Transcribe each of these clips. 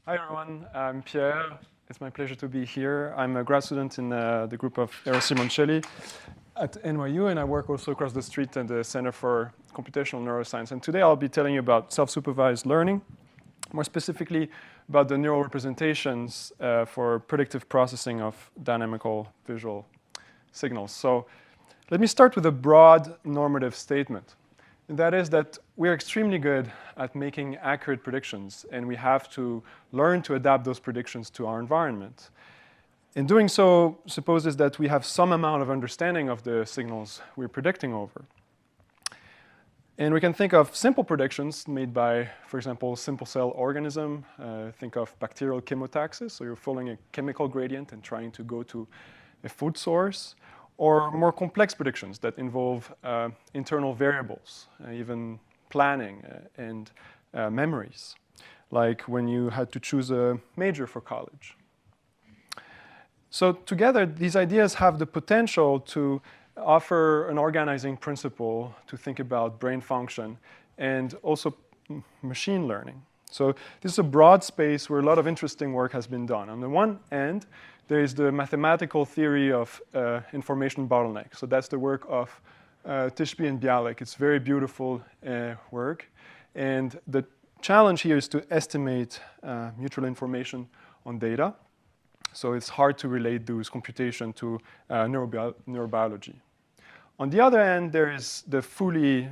Hi everyone, I'm Pierre. It's my pleasure to be here. I'm a grad student in the group of Eero Simoncelli at NYU, and I work also across the street at the Center for Computational Neuroscience. And today I'll be telling you about self-supervised learning, more specifically about the neural representations for predictive processing of dynamical visual signals. So let me start with a broad normative statement. And that is that we're extremely good at making accurate predictions, and we have to learn to adapt those predictions to our environment. In doing so supposes that we have some amount of understanding of the signals we're predicting over. And we can think of simple predictions made by, for example, simple cell organism. Think of bacterial chemotaxis, so you're following a chemical gradient and trying to go to a food source. Or more complex predictions that involve internal variables, even planning and memories, like when you had to choose a major for college. So together, these ideas have the potential to offer an organizing principle to think about brain function and also machine learning. So this is a broad space where a lot of interesting work has been done. On the one end, there is the mathematical theory of information bottleneck. So that's the work of Tishby and Bialik. It's very beautiful work. And the challenge here is to estimate mutual information on data. So it's hard to relate those computation to neurobiology. On the other end, there is the fully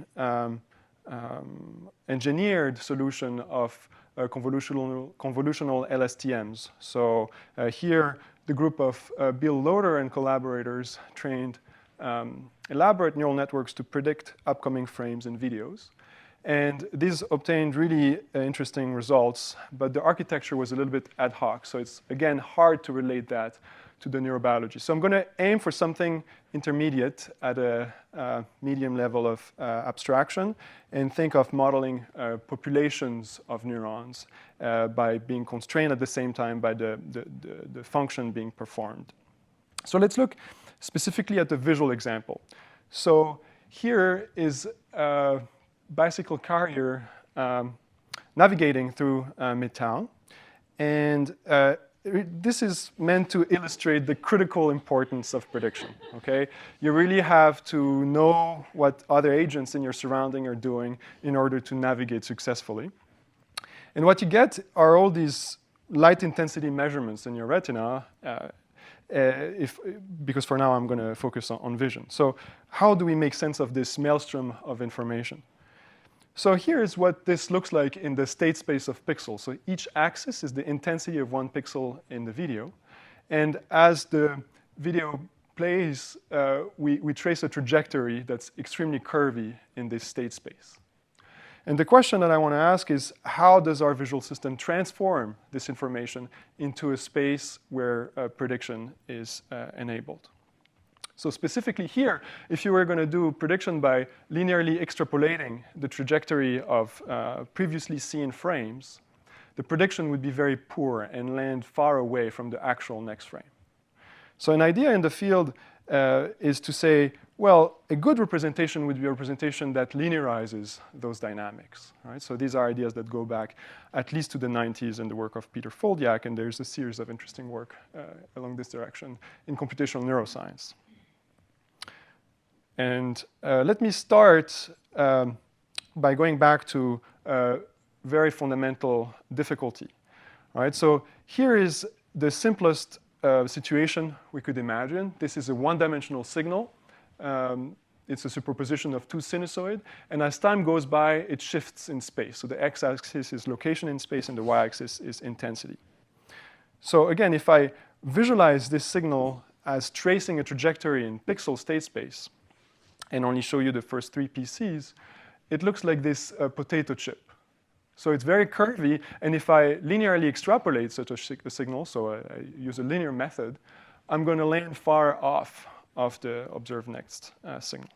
engineered solution of convolutional LSTMs. So here, the group of Bill Loader and collaborators trained elaborate neural networks to predict upcoming frames in videos. And these obtained really interesting results, but the architecture was a little bit ad hoc. So it's, again, hard to relate that to the neurobiology. So I'm going to aim for something intermediate at a medium level of abstraction and think of modeling populations of neurons by being constrained at the same time by the function being performed. So let's look specifically at the visual example. So here is a bicycle carrier navigating through Midtown. And this is meant to illustrate the critical importance of prediction, okay? You really have to know what other agents in your surrounding are doing in order to navigate successfully. And what you get are all these light intensity measurements in your retina, because for now I'm going to focus on vision. So how do we make sense of this maelstrom of information? So here's what this looks like in the state space of pixels. So each axis is the intensity of one pixel in the video. And as the video plays, we trace a trajectory that's extremely curvy in this state space. And the question that I want to ask is, how does our visual system transform this information into a space where prediction is enabled? So specifically here, if you were going to do prediction by linearly extrapolating the trajectory of previously seen frames, the prediction would be very poor and land far away from the actual next frame. So an idea in the field is to say, well, a good representation would be a representation that linearizes those dynamics. Right? So these are ideas that go back at least to the 90s and the work of Peter Foldiak, and there's a series of interesting work along this direction in computational neuroscience. And let me start by going back to a very fundamental difficulty. All right, so here is the simplest situation we could imagine. This is a one-dimensional signal. It's a superposition of two sinusoids. And as time goes by, it shifts in space. So the x-axis is location in space, and the y-axis is intensity. So again, if I visualize this signal as tracing a trajectory in pixel state space, and only show you the first three PCs, it looks like this potato chip. So it's very curvy, and if I linearly extrapolate such a signal, so I use a linear method, I'm going to land far off of the observed next signal.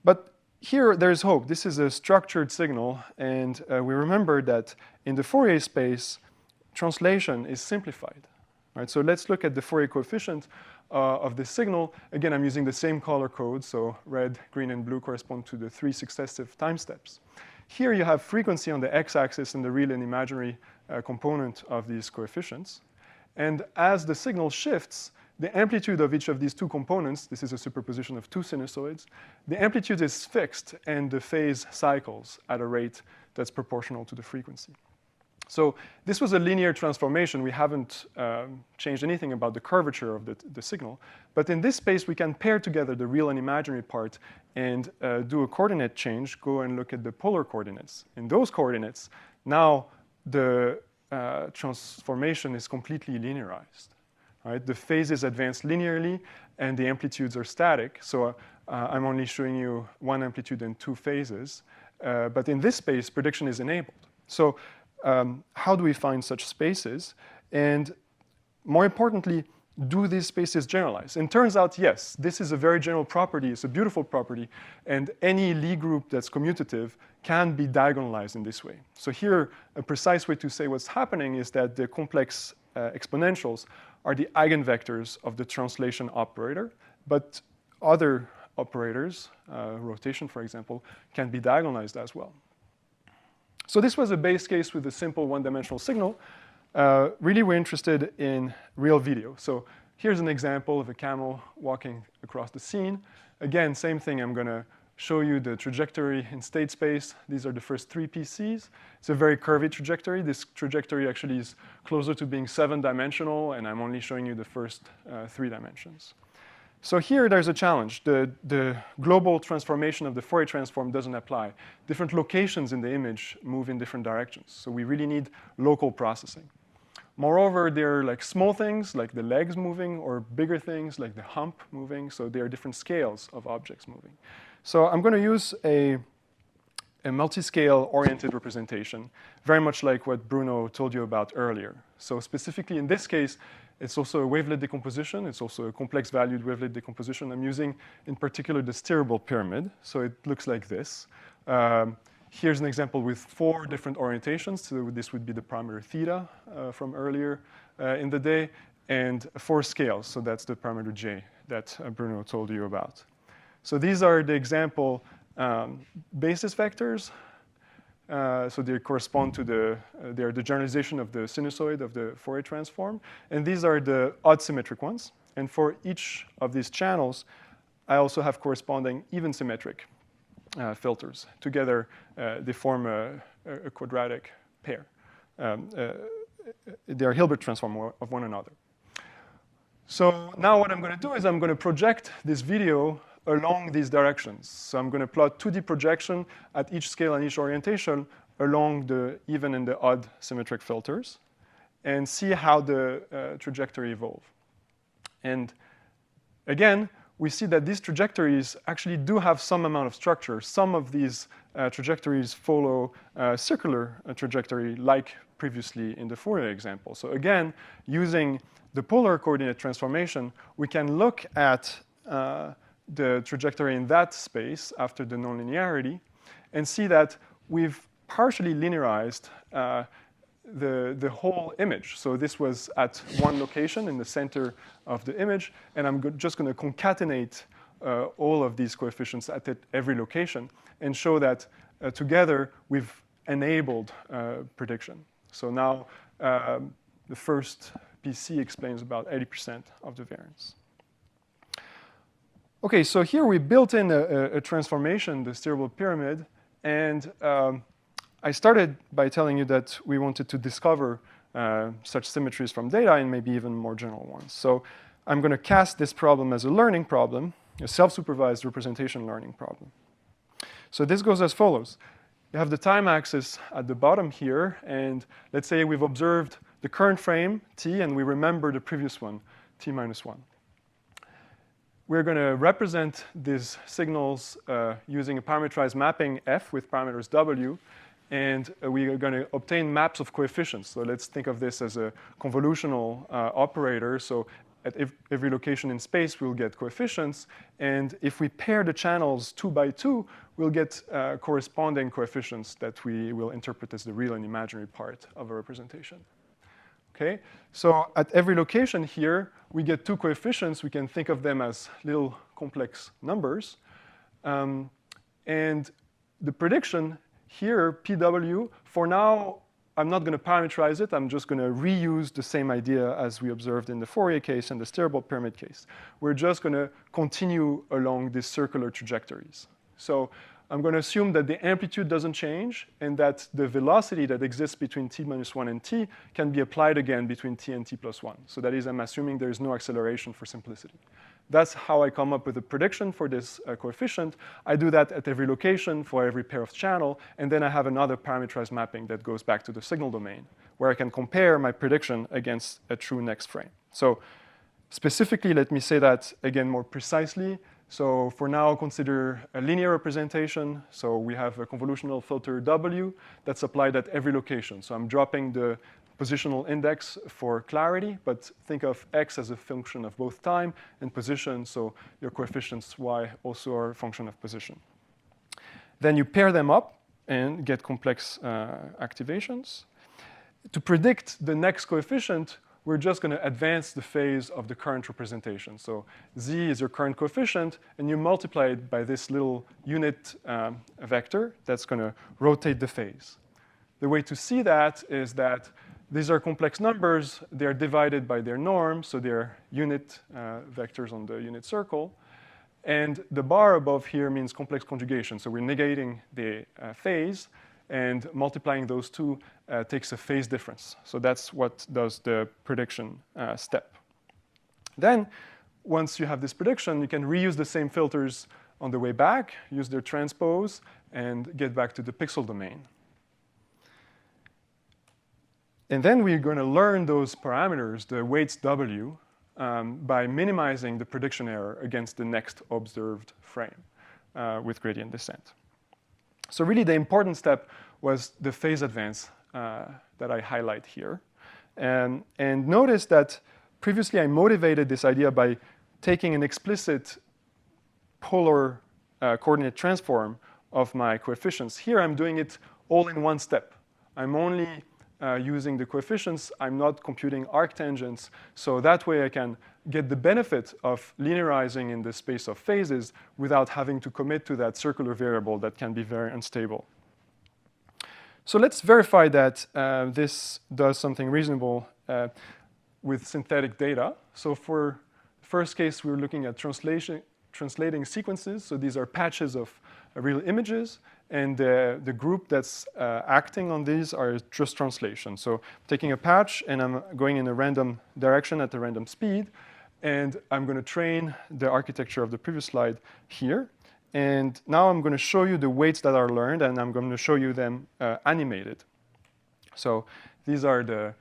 But here there's hope. This is a structured signal, and we remember that in the Fourier space, translation is simplified. Right? So let's look at the Fourier coefficient of this signal. Again, I'm using the same color code, so red, green, and blue correspond to the 3 successive time steps. Here you have frequency on the x-axis and the real and imaginary component of these coefficients. And as the signal shifts, the amplitude of each of these two components, this is a superposition of two sinusoids, the amplitude is fixed and the phase cycles at a rate that's proportional to the frequency. So this was a linear transformation. We haven't changed anything about the curvature of the signal. But in this space, we can pair together the real and imaginary part and do a coordinate change, go and look at the polar coordinates. In those coordinates, now the transformation is completely linearized. Right? The phases advance linearly, and the amplitudes are static. So I'm only showing you one amplitude and two phases. But in this space, prediction is enabled. So how do we find such spaces? And more importantly, do these spaces generalize? And turns out, yes, this is a very general property. It's a beautiful property. And any Lie group that's commutative can be diagonalized in this way. So here, a precise way to say what's happening is that the complex exponentials are the eigenvectors of the translation operator, but other operators, rotation, for example, can be diagonalized as well. So this was a base case with a simple one-dimensional signal. Really, we're interested in real video. So here's an example of a camel walking across the scene. Again, same thing. I'm going to show you the trajectory in state space. These are the first three PCs. It's a very curvy trajectory. This trajectory actually is closer to being 7-dimensional, and I'm only showing you the first 3 dimensions. So here, there's a challenge. The global transformation of the Fourier transform doesn't apply. Different locations in the image move in different directions. So we really need local processing. Moreover, there are like small things, like the legs moving, or bigger things, like the hump moving. So there are different scales of objects moving. So I'm going to use a multi-scale oriented representation, very much like what Bruno told you about earlier. So specifically in this case, it's also a wavelet decomposition. It's also a complex valued wavelet decomposition. I'm using, in particular, the steerable pyramid. So it looks like this. Here's an example with 4 different orientations. So this would be the parameter theta from earlier in the day, and 4 scales. So that's the parameter j that Bruno told you about. So these are the example basis vectors. So they correspond to they are the generalization of the sinusoid of the Fourier transform. And these are the odd symmetric ones. And for each of these channels, I also have corresponding even symmetric filters. Together, they form a quadratic pair. They are Hilbert transform of one another. So now what I'm going to do is I'm going to project this video along these directions. So I'm going to plot 2D projection at each scale and each orientation along the even and the odd symmetric filters and see how the trajectory evolve. And again, we see that these trajectories actually do have some amount of structure. Some of these trajectories follow a circular trajectory like previously in the Fourier example. So again, using the polar coordinate transformation, we can look at the trajectory in that space after the nonlinearity and see that we've partially linearized the whole image. So this was at one location in the center of the image, and I'm just going to concatenate all of these coefficients at every location and show that together we've enabled prediction. So now the first PC explains about 80% of the variance. Okay, so here we built in a transformation, the steerable pyramid, and I started by telling you that we wanted to discover such symmetries from data and maybe even more general ones. So I'm going to cast this problem as a learning problem, a self-supervised representation learning problem. So this goes as follows. You have the time axis at the bottom here, and let's say we've observed the current frame, t, and we remember the previous one, t minus 1. We're going to represent these signals using a parameterized mapping f with parameters w, and we are going to obtain maps of coefficients. So let's think of this as a convolutional operator. So at every location in space, we'll get coefficients. And if we pair the channels 2 by 2, we'll get corresponding coefficients that we will interpret as the real and imaginary part of a representation. Okay, so at every location here, we get 2 coefficients. We can think of them as little complex numbers. And the prediction here, PW, for now, I'm not going to parameterize it. I'm just going to reuse the same idea as we observed in the Fourier case and the steerable pyramid case. We're just going to continue along these circular trajectories. So I'm going to assume that the amplitude doesn't change and that the velocity that exists between t minus 1 and t can be applied again between t and t plus 1. So that is, I'm assuming there is no acceleration for simplicity. That's how I come up with a prediction for this coefficient. I do that at every location for every pair of channel, and then I have another parameterized mapping that goes back to the signal domain, where I can compare my prediction against a true next frame. So specifically, let me say that again more precisely. So for now, consider a linear representation. So we have a convolutional filter W that's applied at every location. So I'm dropping the positional index for clarity, but think of x as a function of both time and position, so your coefficients y also are a function of position. Then you pair them up and get complex activations. To predict the next coefficient, we're just going to advance the phase of the current representation. So z is your current coefficient, and you multiply it by this little unit vector that's going to rotate the phase. The way to see that is that these are complex numbers. They're divided by their norm, so they're unit vectors on the unit circle. And the bar above here means complex conjugation. So we're negating the phase, and multiplying those two takes a phase difference. So that's what does the prediction step. Then, once you have this prediction, you can reuse the same filters on the way back, use their transpose, and get back to the pixel domain. And then we're going to learn those parameters, the weights W, by minimizing the prediction error against the next observed frame with gradient descent. So really the important step was the phase advance that I highlight here. And notice that previously I motivated this idea by taking an explicit polar coordinate transform of my coefficients. Here I'm doing it all in one step. I'm only using the coefficients. I'm not computing arctangents. So that way I can get the benefit of linearizing in the space of phases without having to commit to that circular variable that can be very unstable. So let's verify that this does something reasonable with synthetic data. So for the first case, we were looking at translating sequences. So these are patches of real images. And the group that's acting on these are just translation. So taking a patch, and I'm going in a random direction at a random speed. And I'm going to train the architecture of the previous slide here. And now I'm going to show you the weights that are learned, and I'm going to show you them animated. So these are the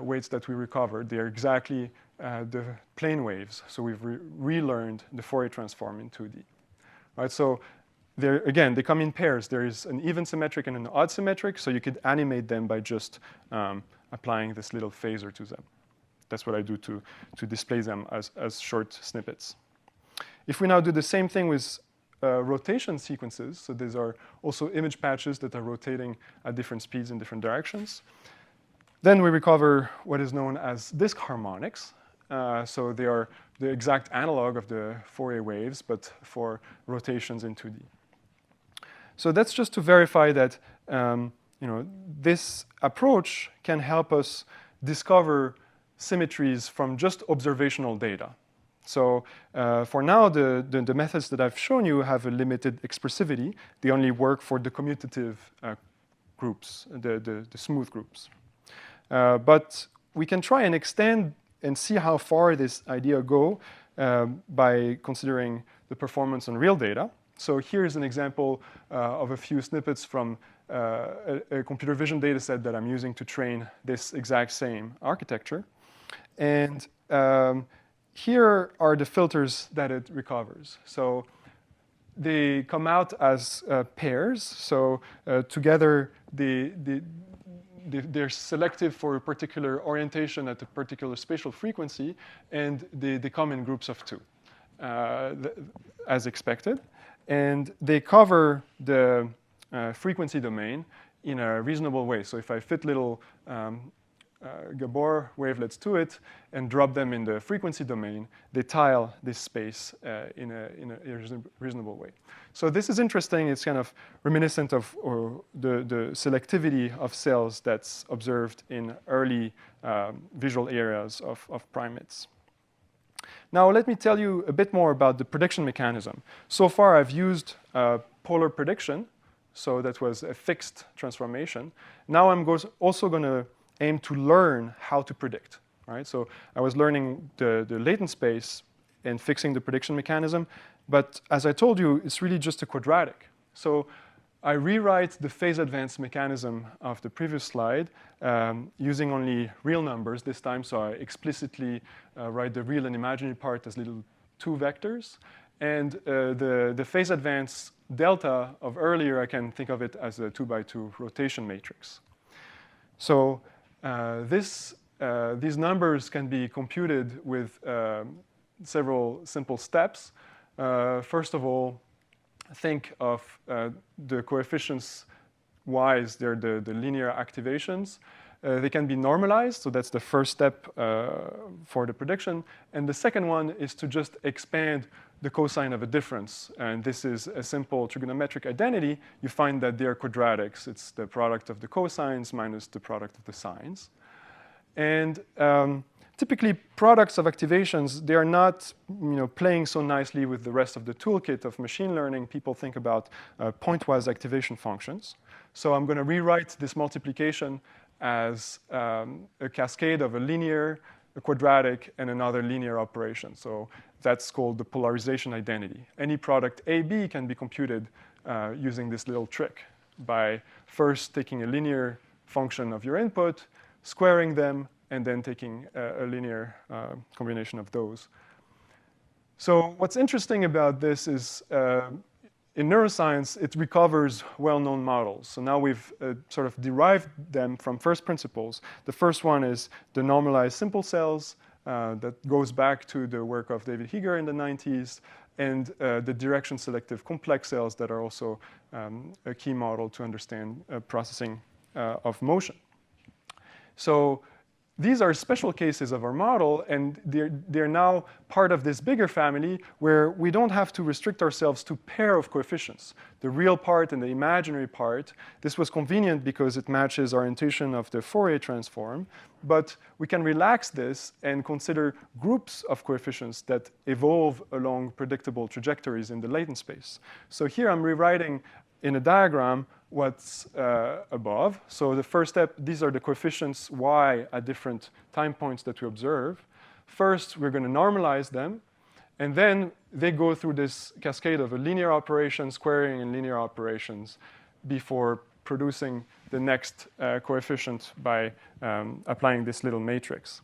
weights that we recovered. They're exactly the plane waves. So we've relearned the Fourier transform in 2D. Right, so again, they come in pairs. There is an even symmetric and an odd symmetric, so you could animate them by just applying this little phasor to them. That's what I do to display them as short snippets. If we now do the same thing with rotation sequences, so these are also image patches that are rotating at different speeds in different directions, then we recover what is known as disk harmonics. So they are the exact analog of the Fourier waves, but for rotations in 2D. So that's just to verify that this approach can help us discover symmetries from just observational data. So for now, the methods that I've shown you have a limited expressivity. They only work for the commutative groups, the smooth groups. But we can try and extend and see how far this idea go by considering the performance on real data. So here's an example of a few snippets from a computer vision data set that I'm using to train this exact same architecture. And here are the filters that it recovers. So they come out as pairs. So together, they're selective for a particular orientation at a particular spatial frequency, and they come in groups of two, as expected. And they cover the frequency domain in a reasonable way. So if I fit little Gabor wavelets to it and drop them in the frequency domain, they tile this space in a reasonable way. So this is interesting. It's kind of reminiscent of the selectivity of cells that's observed in early visual areas of primates. Now let me tell you a bit more about the prediction mechanism. So far I've used polar prediction, so that was a fixed transformation. Now I'm also going to aim to learn how to predict. Right? So I was learning the latent space and fixing the prediction mechanism, but as I told you, it's really just a quadratic. So I rewrite the phase advance mechanism of the previous slide using only real numbers this time, so I explicitly write the real and imaginary part as little 2 vectors. And the phase advance delta of earlier, I can think of it as a 2x2 rotation matrix. So these numbers can be computed with several simple steps. First of all, think of the coefficients wise, they're the linear activations. They can be normalized, so that's the first step for the prediction. And the second one is to just expand the cosine of a difference. And this is a simple trigonometric identity. You find that they're quadratics. It's the product of the cosines minus the product of the sines. And typically, products of activations, they are not playing so nicely with the rest of the toolkit of machine learning. People think about pointwise activation functions. So I'm going to rewrite this multiplication as a cascade of a linear, a quadratic, and another linear operation. So that's called the polarization identity. Any product AB can be computed using this little trick by first taking a linear function of your input, squaring them, and then taking a linear combination of those. So what's interesting about this is in neuroscience, it recovers well-known models. So now we've sort of derived them from first principles. The first one is the normalized simple cells that goes back to the work of David Heeger in the 90s, and the direction selective complex cells that are also a key model to understand processing of motion. So these are special cases of our model, and they're now part of this bigger family where we don't have to restrict ourselves to pair of coefficients, the real part and the imaginary part. This was convenient because it matches our intuition of the Fourier transform, but we can relax this and consider groups of coefficients that evolve along predictable trajectories in the latent space. So here I'm rewriting in a diagram what's above. So the first step, these are the coefficients y at different time points that we observe. First, we're going to normalize them, and then they go through this cascade of a linear operation, squaring, and linear operations before producing the next coefficient by applying this little matrix.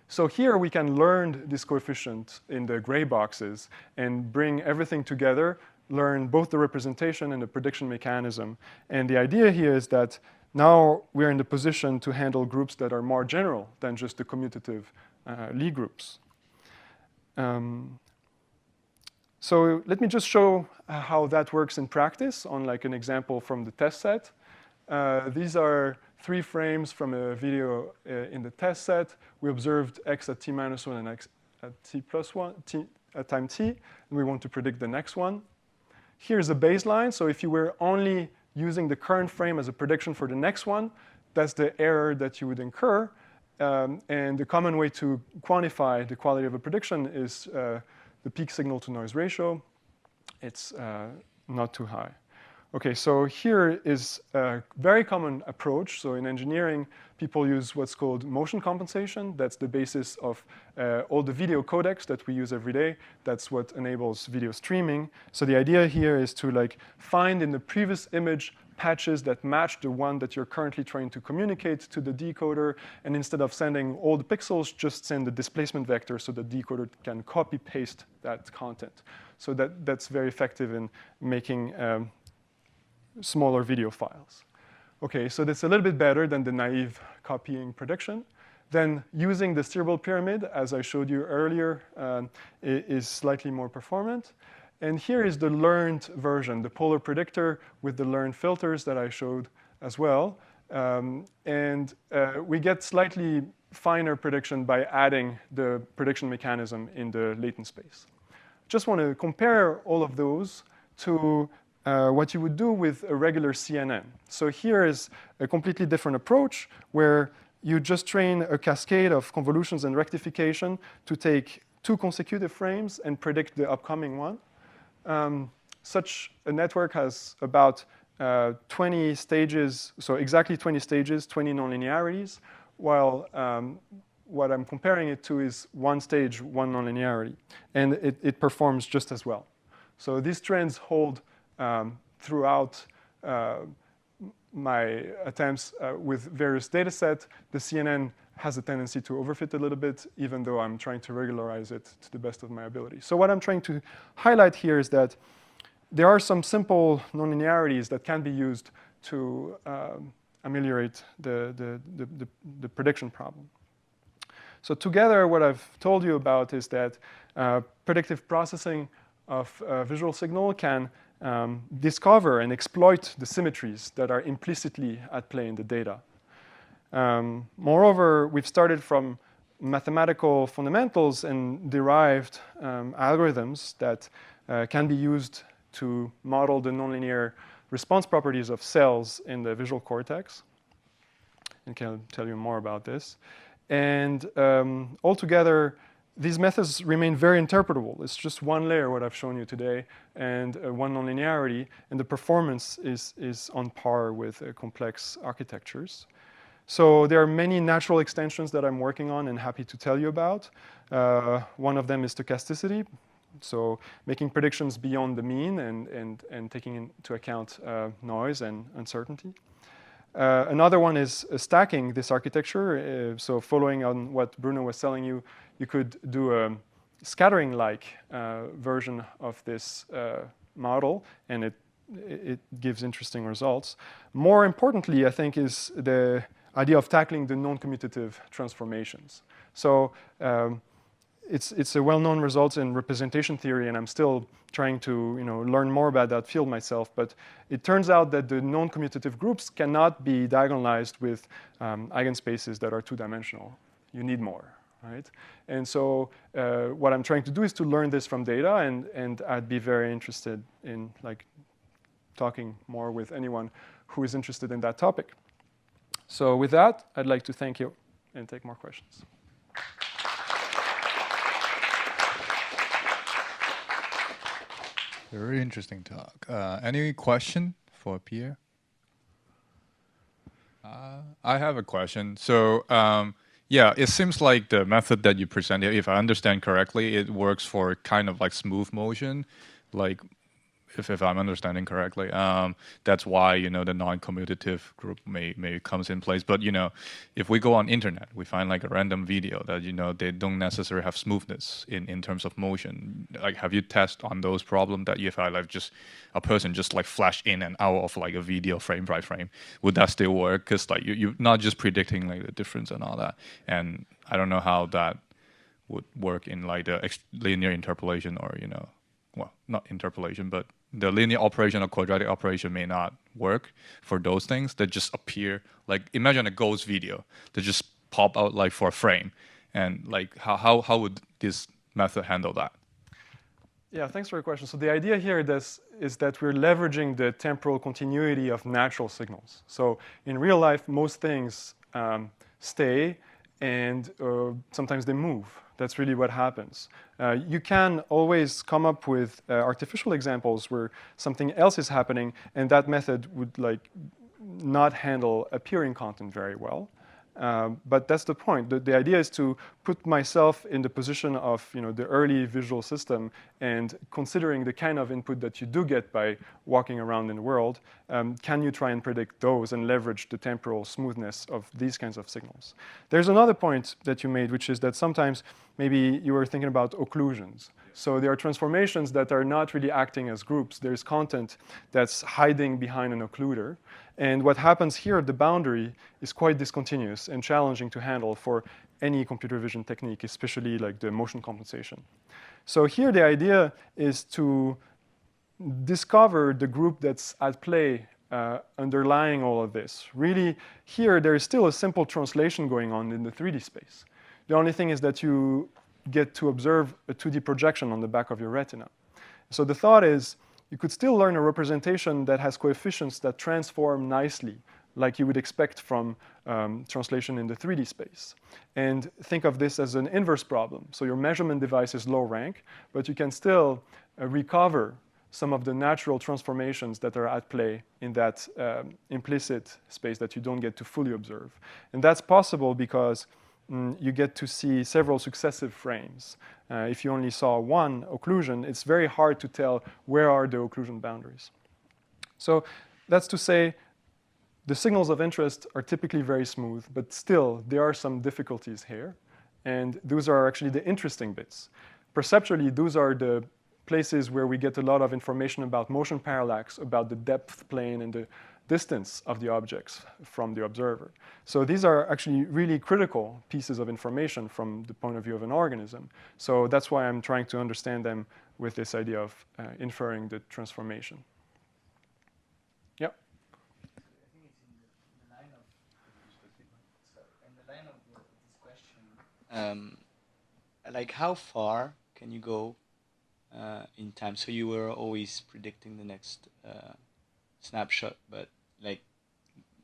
So here we can learn this coefficient in the gray boxes and bring everything together, learn both the representation and the prediction mechanism. And the idea here is that now we're in the position to handle groups that are more general than just the commutative Lie groups. So let me just show how that works in practice on like an example from the test set. These are 3 frames from a video in the test set. We observed x at t-1 and x at t+1 at time t, and we want to predict the next one. Here's the baseline. So if you were only using the current frame as a prediction for the next one, that's the error that you would incur. And the common way to quantify the quality of a prediction is the peak signal to noise ratio. It's not too high. Okay, so here is a very common approach. So in engineering, people use what's called motion compensation. That's the basis of all the video codecs that we use every day. That's what enables video streaming. So the idea here is to like find in the previous image patches that match the one that you're currently trying to communicate to the decoder. And instead of sending all the pixels, just send the displacement vector so the decoder can copy paste that content. So that's very effective in making smaller video files. Okay, so that's a little bit better than the naive copying prediction. Then using the steerable pyramid, as I showed you earlier, is slightly more performant. And here is the learned version, the polar predictor with the learned filters that I showed as well. We get slightly finer prediction by adding the prediction mechanism in the latent space. Just want to compare all of those to what you would do with a regular CNN. So here is a completely different approach where you just train a cascade of convolutions and rectification to take 2 consecutive frames and predict the upcoming one. Such a network has about 20 stages, so exactly 20 stages, 20 nonlinearities, while what I'm comparing it to is 1 stage, 1 nonlinearity. And it performs just as well. So these trends hold throughout my attempts with various data sets. The CNN has a tendency to overfit a little bit, even though I'm trying to regularize it to the best of my ability. So what I'm trying to highlight here is that there are some simple nonlinearities that can be used to ameliorate the prediction problem. So together, what I've told you about is that predictive processing of a visual signal can discover and exploit the symmetries that are implicitly at play in the data. Moreover, we've started from mathematical fundamentals and derived algorithms that can be used to model the nonlinear response properties of cells in the visual cortex. And can tell you more about this. And altogether, these methods remain very interpretable. It's just one layer, what I've shown you today, and one nonlinearity, and the performance is on par with complex architectures. So there are many natural extensions that I'm working on and happy to tell you about. One of them is stochasticity, so making predictions beyond the mean and taking into account noise and uncertainty. Another one is stacking this architecture. So following on what Bruno was telling you, you could do a scattering-like version of this model, and it gives interesting results. More importantly, I think, is the idea of tackling the non-commutative transformations. So it's a well-known result in representation theory, and I'm still trying to learn more about that field myself. But it turns out that the non-commutative groups cannot be diagonalized with eigenspaces that are 2-dimensional. You need more, right? And so what I'm trying to do is to learn this from data, and I'd be very interested in talking more with anyone who is interested in that topic. So with that, I'd like to thank you and take more questions. Very interesting talk. Any question for Pierre? I have a question. So yeah, it seems like the method that you presented, if I understand correctly, it works for kind of like smooth motion, like if I'm understanding correctly. That's why the non-commutative group may comes in place. But if we go on internet, we find like a random video that they don't necessarily have smoothness in terms of motion. Like, have you tested on those problems that if I like just a person just like flash in and out of like a video frame by frame, would that still work? Because like you're not just predicting like the difference and all that. And I don't know how that would work in like the linear interpolation or well, not interpolation, but the linear operation or quadratic operation may not work for those things that just appear. Like, imagine a ghost video that just pop out like for a frame, and like how would this method handle that? Yeah, thanks for your question. So the idea here is that we're leveraging the temporal continuity of natural signals. So in real life, most things stay, and sometimes they move. That's really what happens. You can always come up with artificial examples where something else is happening, and that method would like not handle appearing content very well. But that's the point. The idea is to put myself in the position of the early visual system, and considering the kind of input that you do get by walking around in the world, can you try and predict those and leverage the temporal smoothness of these kinds of signals? There's another point that you made, which is that sometimes maybe you were thinking about occlusions. So there are transformations that are not really acting as groups. There's content that's hiding behind an occluder. And what happens here at the boundary is quite discontinuous and challenging to handle for any computer vision technique, especially like the motion compensation. So here the idea is to discover the group that's at play underlying all of this. Really, here there is still a simple translation going on in the 3D space. The only thing is that you get to observe a 2D projection on the back of your retina. So the thought is you could still learn a representation that has coefficients that transform nicely, like you would expect from translation in the 3D space. And think of this as an inverse problem. So your measurement device is low rank, but you can still recover some of the natural transformations that are at play in that implicit space that you don't get to fully observe. And that's possible because you get to see several successive frames. If you only saw one occlusion, it's very hard to tell where are the occlusion boundaries. So that's to say, the signals of interest are typically very smooth, but still there are some difficulties here. And those are actually the interesting bits. Perceptually, those are the places where we get a lot of information about motion parallax, about the depth plane and the distance of the objects from the observer. So these are actually really critical pieces of information from the point of view of an organism. So that's why I'm trying to understand them with this idea of inferring the transformation. Yep. Like how far can you go in time? So you were always predicting the next snapshot, but like,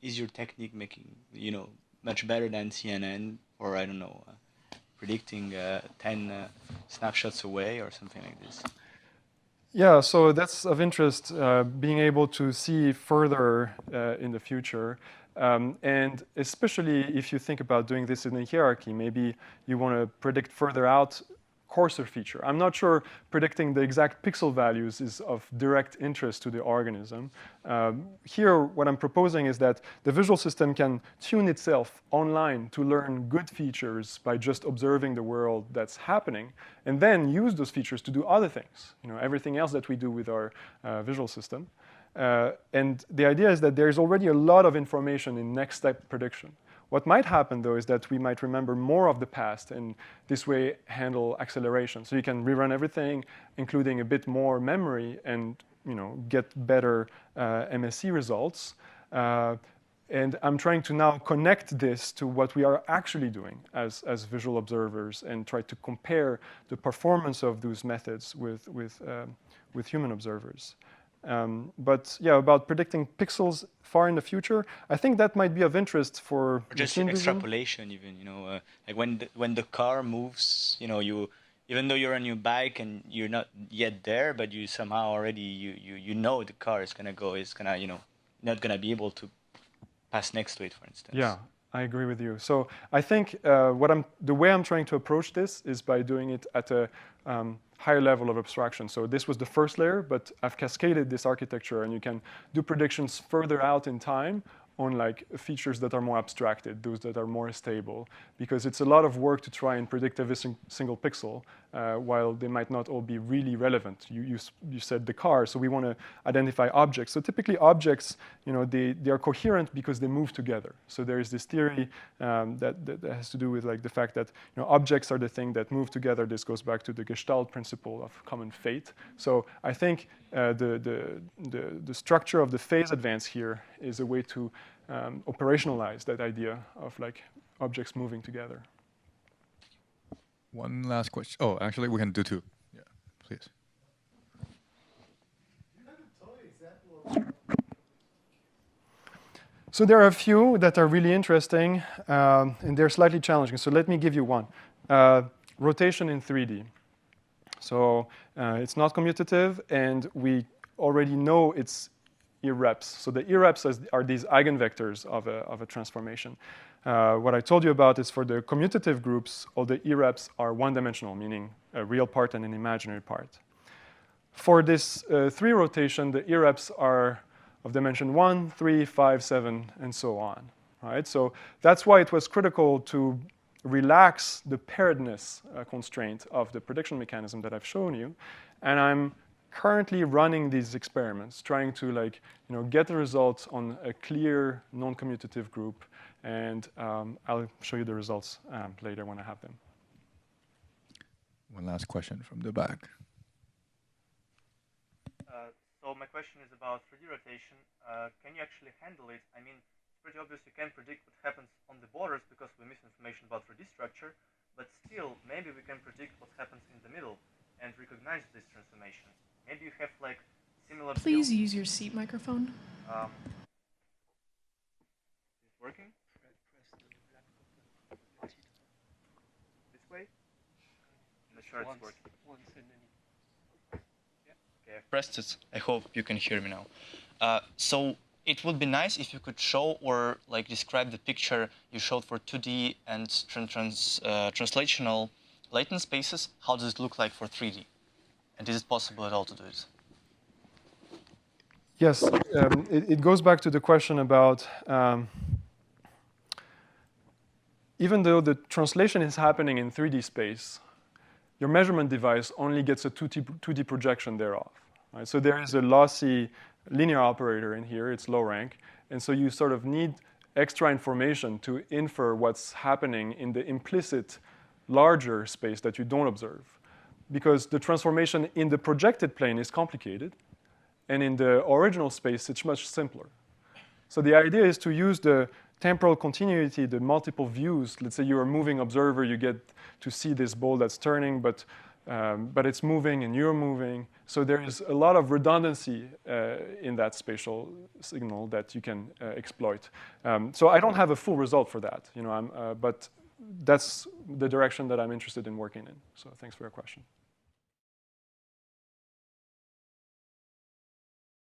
is your technique making, you know, much better than CNN, or I don't know, predicting 10 snapshots away or something like this? Yeah, so that's of interest, being able to see further in the future. And especially if you think about doing this in a hierarchy, maybe you want to predict further out coarser feature. I'm not sure predicting the exact pixel values is of direct interest to the organism. Here, what I'm proposing is that the visual system can tune itself online to learn good features by just observing the world that's happening, and then use those features to do other things, you know, everything else that we do with our visual system. And the idea is that there's already a lot of information in next step prediction. What might happen, though, is that we might remember more of the past and this way handle acceleration. So you can rerun everything, including a bit more memory, and get better MSE results. And I'm trying to now connect this to what we are actually doing as visual observers and try to compare the performance of those methods with human observers. But yeah, about predicting pixels far in the future, I think that might be of interest for or just machine vision. extrapolation, even, like when the car moves, you even though you're on your bike and you're not yet there, but you somehow already you know the car is gonna not gonna be able to pass next to it, for instance. Yeah, I agree with you. So I think the way I'm trying to approach this is by doing it at a higher level of abstraction. So this was the first layer, but I've cascaded this architecture, and you can do predictions further out in time on like features that are more abstracted, those that are more stable, because it's a lot of work to try and predict every single pixel, while they might not all be really relevant. You said the car, so we want to identify objects. So typically objects, they are coherent because they move together. So there is this theory that has to do with like the fact that objects are the thing that move together. This goes back to the Gestalt principle of common fate. So I think the structure of the phase advance here is a way to operationalize that idea of like objects moving together. One last question. Oh, actually, we can do two. Yeah, please. So there are a few that are really interesting, and they're slightly challenging. So let me give you one. Rotation in 3D. So it's not commutative, and we already know it's irreps. So the irreps are these eigenvectors of a transformation. What I told you about is for the commutative groups, all the irreps are one-dimensional, meaning a real part and an imaginary part. For this 3 rotation, the irreps are of dimension 1, 3, 5, 7, and so on. Right? So that's why it was critical to relax the pairedness constraint of the prediction mechanism that I've shown you. And I'm currently running these experiments, trying to get the results on a clear non-commutative group. And I'll show you the results later when I have them. One last question from the back. So my question is about 3D rotation. Can you actually handle it? I mean, it's pretty obvious you can predict what happens on the borders because we miss information about 3D structure, but still, maybe we can predict what happens in the middle and recognize this transformation. Maybe you have like similar. Please use your seat microphone. Is it working? This way? I'm not sure it's working. Okay, I've pressed it. I hope you can hear me now. So it would be nice if you could show or like describe the picture you showed for 2D and translational latent spaces. How does it look like for 3D? And is it possible at all to do it? Yes, it goes back to the question about even though the translation is happening in 3D space, your measurement device only gets a 2D projection thereof. Right? So there is a lossy linear operator in here, it's low rank, and so you sort of need extra information to infer what's happening in the implicit larger space that you don't observe. Because the transformation in the projected plane is complicated, and in the original space, it's much simpler. So the idea is to use the temporal continuity, the multiple views. Let's say you're a moving observer, you get to see this ball that's turning, but it's moving and you're moving. So there is a lot of redundancy in that spatial signal that you can exploit. So I don't have a full result for that, but that's the direction that I'm interested in working in. So thanks for your question.